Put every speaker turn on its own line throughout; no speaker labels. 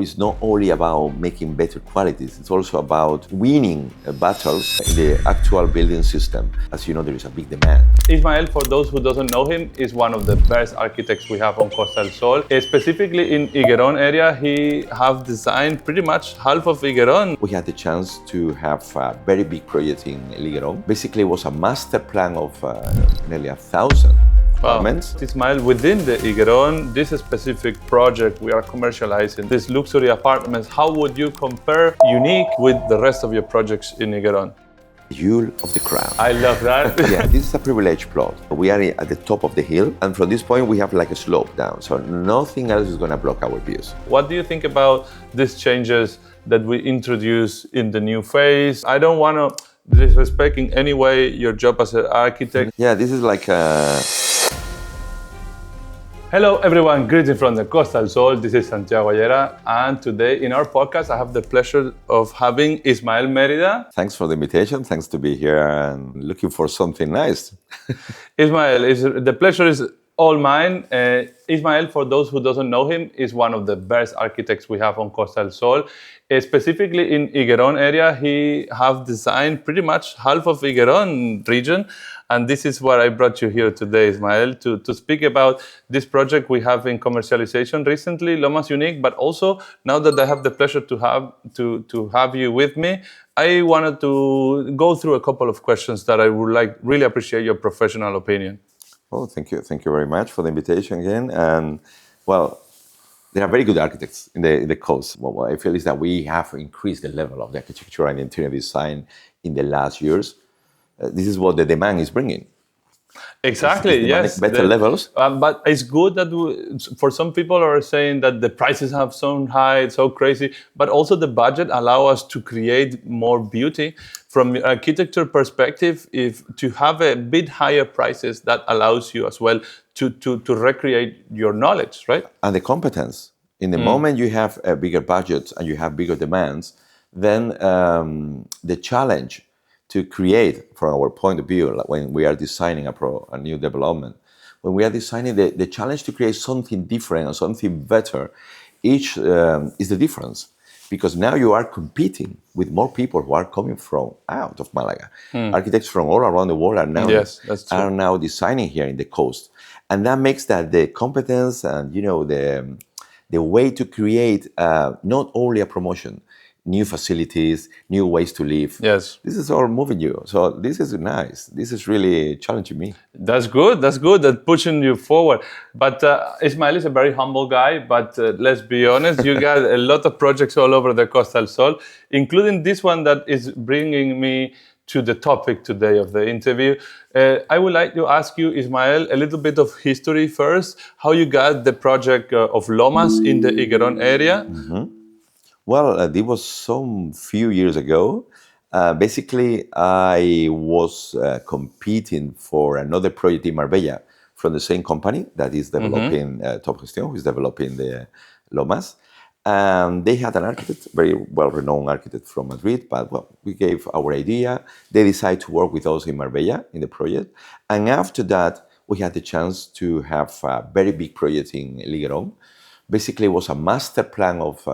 It's not only about making better qualities, it's also about winning battles in the actual building system. As you know, there is a big demand.
Ismael, for those who doesn't know him, is one of the best architects we have on Costa del Sol. Specifically in Higueron area, he have designed pretty much half of Higueron.
We had the chance to have a very big project in Higueron. Basically, it was a master plan of nearly 1,000 apartments.
Ismael, within the Higueron, this specific project we are commercializing, these luxury apartments, how would you compare unique with the rest of your projects in Higueron?
Jewel of the crown.
I love that.
Yeah, this is a privileged plot. We are at the top of the hill, and from this point we have like a slope down, so nothing else is going to block our views.
What do you think about these changes that we introduce in the new phase? I don't want to disrespect in any way your job as an architect.
Yeah, this is like a...
Hello everyone, greetings from the Costa del Sol. This is Santiago, Llera, and today in our podcast I have the pleasure of having Ismael Merida.
Thanks for the invitation, thanks to be here and looking for something nice.
Ismael, the pleasure is all mine. Ismael, for those who doesn't know him, is one of the best architects we have on Costa del Sol. Specifically in Higueron area, he have designed pretty much half of Higueron region. And this is what I brought you here today, Ismael, to speak about this project we have in commercialization recently, Lomas Unique, but also now that I have the pleasure to have you with me, I wanted to go through a couple of questions that I would really appreciate your professional opinion.
Oh, thank you. Thank you very much for the invitation again. And well, there are very good architects in the coast. What I feel is that we have increased the level of the architecture and interior design in the last years. This is what the demand is bringing.
Exactly, yes.
Better levels.
But it's good that for some people are saying that the prices have so high, it's so crazy, but also the budget allow us to create more beauty. From an architecture perspective, if to have a bit higher prices, that allows you as well to recreate your knowledge, right?
And the competence. In the moment you have a bigger budget and you have bigger demands, then the challenge to create, from our point of view, like when we are designing a new development, when we are designing the challenge to create something different or something better, each is the difference. Because now you are competing with more people who are coming from out of Malaga. Architects from all around the world are now designing here in the coast. And that makes that the competence and the way to create not only a promotion, new facilities, new ways to live.
Yes.
This is all moving you. So this is nice. This is really challenging me.
That's good. That's good. That's pushing you forward. But Ismael is a very humble guy. But let's be honest, you got a lot of projects all over the Costa del Sol, including this one that is bringing me to the topic today of the interview. I would like to ask you, Ismael, a little bit of history first. How you got the project of Lomas in the Higueron area?
Mm-hmm. Well, it was some few years ago. Basically, I was competing for another project in Marbella from the same company that is developing Top Gestion, who is developing the Lomas. They had an architect, very well-renowned architect from Madrid, but well, we gave our idea. They decided to work with us in Marbella in the project. And after that, we had the chance to have a very big project in Higueron. Basically, it was a master plan of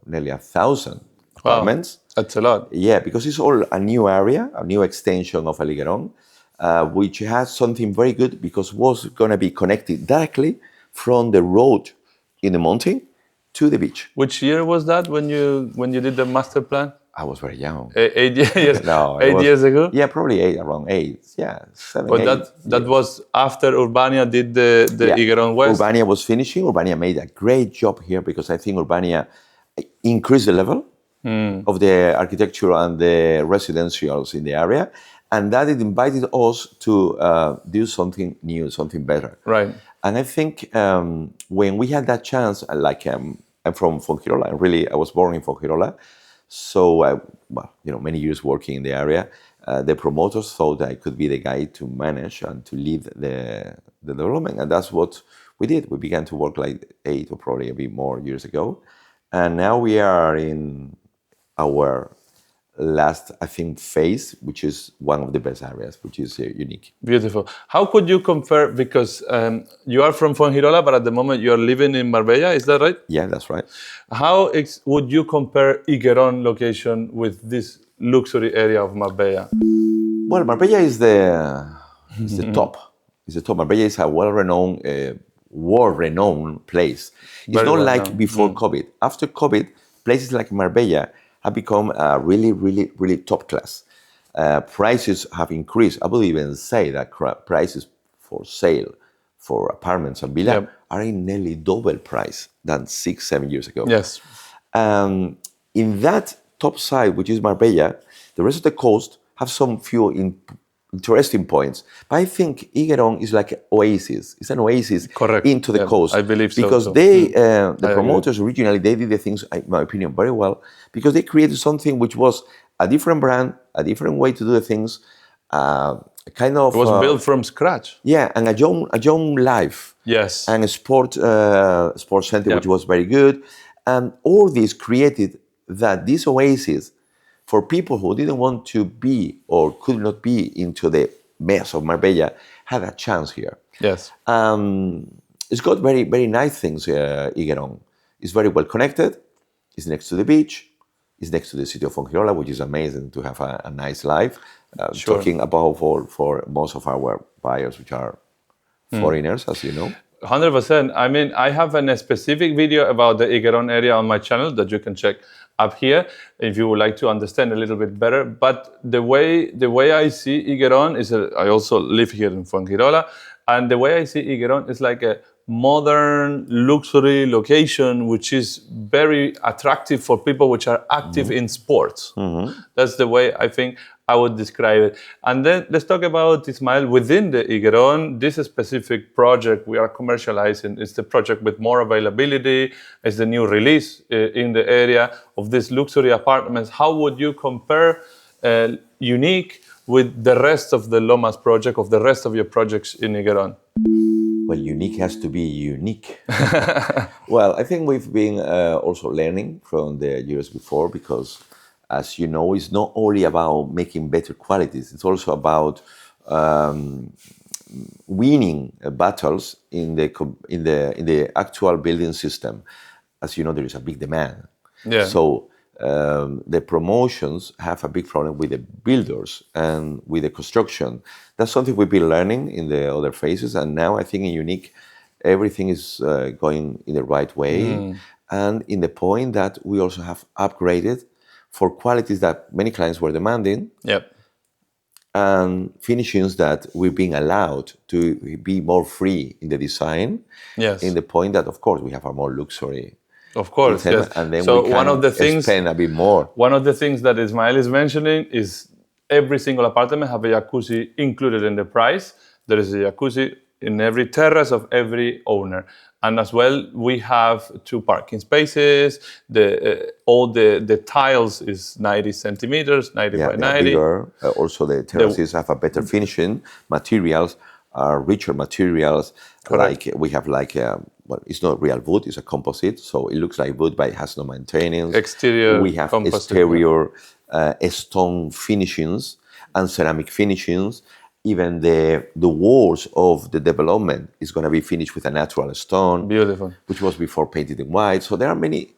nearly 1,000 apartments.
Wow, that's a lot.
Yeah, because it's all a new area, a new extension of Higueron, which has something very good because it was going to be connected directly from the road in the mountain to the beach.
Which year was that when you did the master plan?
I was very young.
8 years.
No,
8 years ago.
Yeah, probably around 8. Yeah, 7.
But that was after Urbania did the Higueron West.
Urbania was finishing. Urbania made a great job here because I think Urbania increased the level of the architecture and the residentials in the area, and that it invited us to do something new, something better.
Right.
And I think when we had that chance, like I'm from Fuengirola, and really I was born in Fuengirola. So, many years working in the area, the promoters thought I could be the guy to manage and to lead the development. And that's what we did. We began to work like 8 or probably a bit more years ago. And now we are in our last, I think, phase, which is one of the best areas, which is unique.
Beautiful. How could you compare, because you are from Fuengirola, but at the moment you are living in Marbella, is that right?
Yeah, that's right.
How would you compare Higueron location with this luxury area of Marbella?
Well, Marbella is the top. It's the top. Marbella is a well-renowned, world-renowned place. It's
Very
not
well
like
known.
before COVID. After COVID, places like Marbella have become really, really, really top class. Prices have increased. I will even say that prices for sale for apartments and villas
Yep.
are in nearly double price than 6-7 years ago.
Yes.
In that top side, which is Marbella, the rest of the coast have some few interesting points. But I think Higueron is like an oasis. It's an oasis
Correct.
into the
Yeah,
coast.
I believe so,
because
too.
the
I
promoters originally, they did the things, in my opinion, very well, because they created something which was a different brand, a different way to do the things, kind of...
It was built from scratch.
Yeah, and a young life.
Yes.
And a sports center,
Yep.
which was very good. And all this created that this oasis, for people who didn't want to be or could not be into the mess of Marbella, had a chance here.
Yes.
It's got very, very nice things, Higueron. It's very well connected. It's next to the beach. It's next to the city of Fuengirola, which is amazing to have a nice life.
Sure.
Talking about for most of our buyers, which are foreigners, as you know.
100%. I mean, I have a specific video about the Higueron area on my channel that you can check up here if you would like to understand a little bit better. But the way I see Higueron is, I also live here in Fuengirola, and the way I see Higueron is like a modern luxury location, which is very attractive for people which are active in sports. That's the way I think I would describe it. And then let's talk about, Ismael, within the Higueron, this specific project we are commercializing is the project with more availability. It's the new release in the area of these luxury apartments. How would you compare Unique with the rest of the Lomas project, of the rest of your projects in Higueron?
Well, unique has to be unique. Well, I think we've been also learning from the years before, because, as you know, it's not only about making better qualities. It's also about winning battles in the actual building system. As you know, there is a big demand.
Yeah.
So the promotions have a big problem with the builders and with the construction. That's something we've been learning in the other phases, and now I think in Unique, everything is going in the right way, and in the point that we also have upgraded for qualities that many clients were demanding,
Yep.
and finishings that we're being allowed to be more free in the design.
Yes.
In the point that, of course, we have a more luxury.
Of course, yes.
And then
So
we can
one of the things,
spend a bit more.
One of the things that Ismael is mentioning is every single apartment have a jacuzzi included in the price. There is a jacuzzi in every terrace of every owner. And as well, we have 2 parking spaces. All the tiles is 90 centimeters, 90 by 90.
Bigger. Also, the terraces have a better finishing. Materials are richer materials.
Correct.
Like we have well, it's not real wood, it's a composite, so it looks like wood, but it has no maintenance.
Exterior
We have
composite,
exterior stone finishings and ceramic finishings. Even the walls of the development is going to be finished with a natural stone.
Beautiful.
Which was before painted in white. So there are many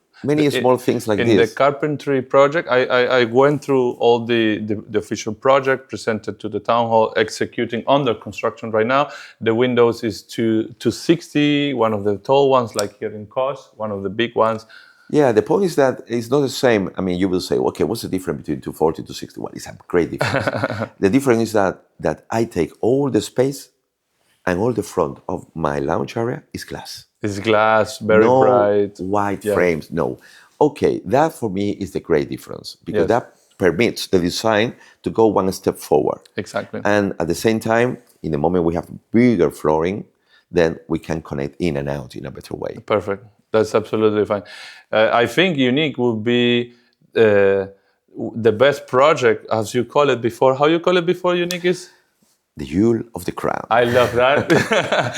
small things like this.
In the carpentry project, I went through all the official project, presented to the town hall, executing under construction right now. The windows is 260, one of the tall ones, like here in Kos, one of the big ones.
Yeah, the point is that it's not the same. I mean, you will say, okay, what's the difference between 240 to 60? Well, it's a great difference. The difference is that I take all the space, and all the front of my lounge area is glass.
It's glass, very bright.
No white frames, no. Okay, that for me is the great difference, because that permits the design to go one step forward.
Exactly.
And at the same time, in the moment we have bigger flooring, then we can connect in and out in a better way.
Perfect. That's absolutely fine. I think Unique would be the best project, as you call it before. How you call it before, Unique is?
The jewel of the crown.
I love that.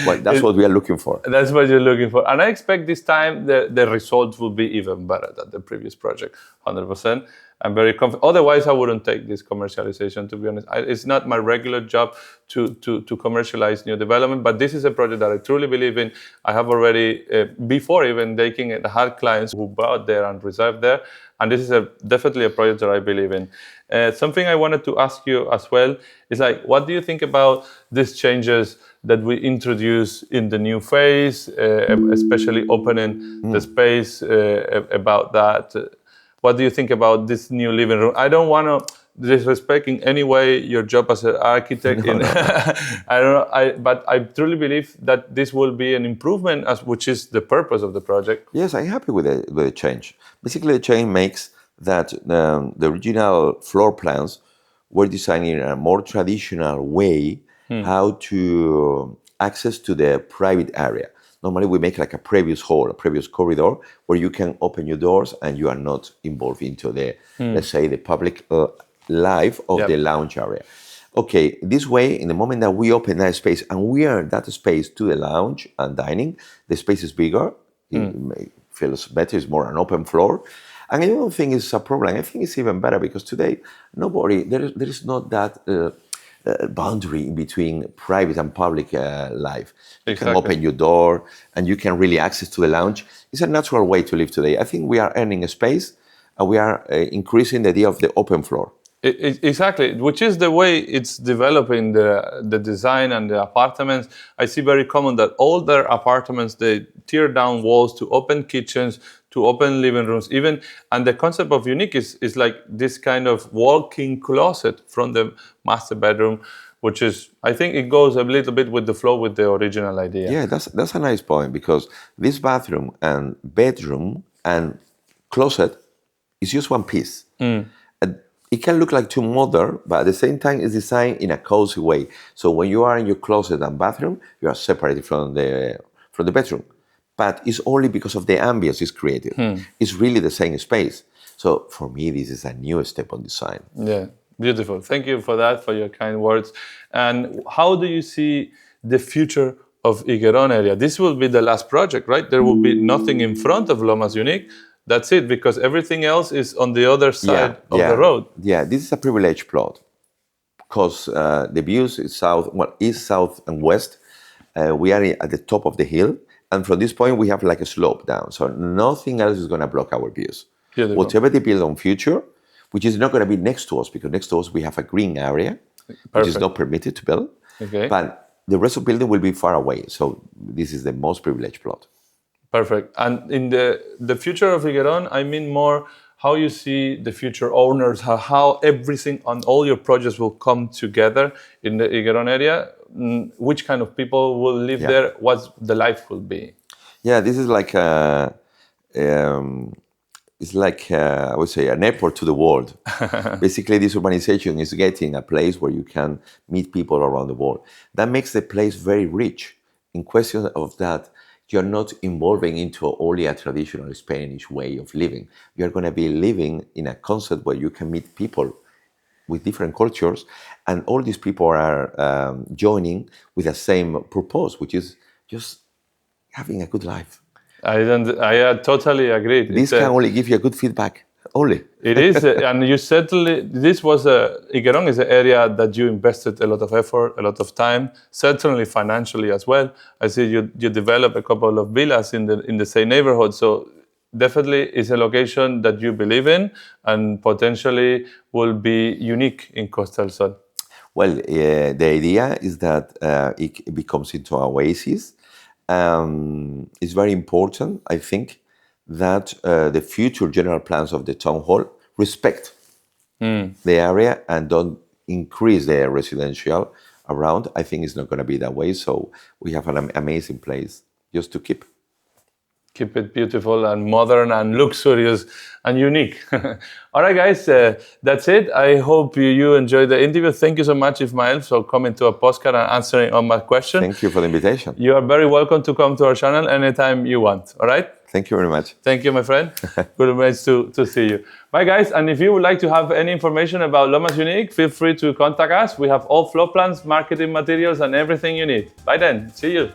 Well, that's what we are looking for.
That's what you're looking for. And I expect this time the results will be even better than the previous project, 100%. I'm very confident. Otherwise, I wouldn't take this commercialization, to be honest. It's not my regular job to commercialize new development, but this is a project that I truly believe in. I have already, before even taking it, had clients who bought there and reserved there. And this is definitely a project that I believe in. Something I wanted to ask you as well is like, what do you think about these changes that we introduce in the new phase, especially opening the space about that? What do you think about this new living room? I don't want to disrespect in any way your job as an architect.
No.
I don't know, but I truly believe that this will be an improvement, which is the purpose of the project.
Yes, I'm happy with the change. Basically, the change makes that the original floor plans were designed in a more traditional way how to access to the private area. Normally, we make like a previous hall, a previous corridor, where you can open your doors and you are not involved into the, let's say, the public life of the lounge area. Okay, this way, in the moment that we open that space and we are that space to the lounge and dining, the space is bigger, it feels better, it's more an open floor. And I don't think it's a problem. I think it's even better because today, there is not that boundary in between private and public life. You can open your door and you can really access to the lounge. It's a natural way to live today. I think we are earning a space and we are increasing the idea of the open floor.
Exactly, which is the way it's developing the design and the apartments. I see very common that all their apartments, they tear down walls to open kitchens, to open living rooms, even. And the concept of unique is like this kind of walk-in closet from the master bedroom, which is, I think it goes a little bit with the flow with the original idea.
Yeah, that's a nice point because this bathroom and bedroom and closet is just one piece. It can look like too modern, but at the same time, it's designed in a cozy way. So when you are in your closet and bathroom, you are separated from the bedroom. But it's only because of the ambience it's created. It's really the same space. So for me, this is a new step on design.
Yeah, beautiful. Thank you for that, for your kind words. And how do you see the future of Higueron area? This will be the last project, right? There will be nothing in front of Lomas Unique. That's it, because everything else is on the other side of the road.
Yeah, this is a privileged plot because the views is east, south, and west. We are at the top of the hill, and from this point we have like a slope down, so nothing else is going to block our views.
Beautiful.
Whatever they build on future, which is not going to be next to us, because next to us we have a green area, which is not permitted to build.
Okay.
But the rest of the building will be far away, so this is the most privileged plot.
Perfect. And in the future of Higueron, I mean more how you see the future owners, how everything on all your projects will come together in the Higueron area, which kind of people will live there, what the life will be.
Yeah, this is like it's like, I would say, an airport to the world. Basically, this urbanization is getting a place where you can meet people around the world. That makes the place very rich. In question of that, you're not evolving into only a traditional Spanish way of living. You're going to be living in a concept where you can meet people with different cultures, and all these people are joining with the same purpose, which is just having a good life.
I totally agree.
This can only give you a good feedback. Only.
It is, and you certainly, Higueron is an area that you invested a lot of effort, a lot of time, certainly financially as well. I see you developed a couple of villas in the same neighborhood, so definitely it's a location that you believe in and potentially will be unique in Costa del Sol.
Well, the idea is that it becomes into an oasis. It's very important, I think, that the future general plans of the town hall respect the area and don't increase the residential around. I think it's not going to be that way. So we have an amazing place just to keep
it beautiful and modern and luxurious and unique. All right, guys, that's it. I hope you enjoyed the interview. Thank you so much, Ismael, for coming to a postcard and answering all my questions.
Thank you for the invitation.
You are very welcome to come to our channel anytime you want. All right?
Thank you very much.
Thank you, my friend. Good nice to see you. Bye, guys. And if you would like to have any information about Lomas Unique, feel free to contact us. We have all floor plans, marketing materials, and everything you need. Bye then. See you.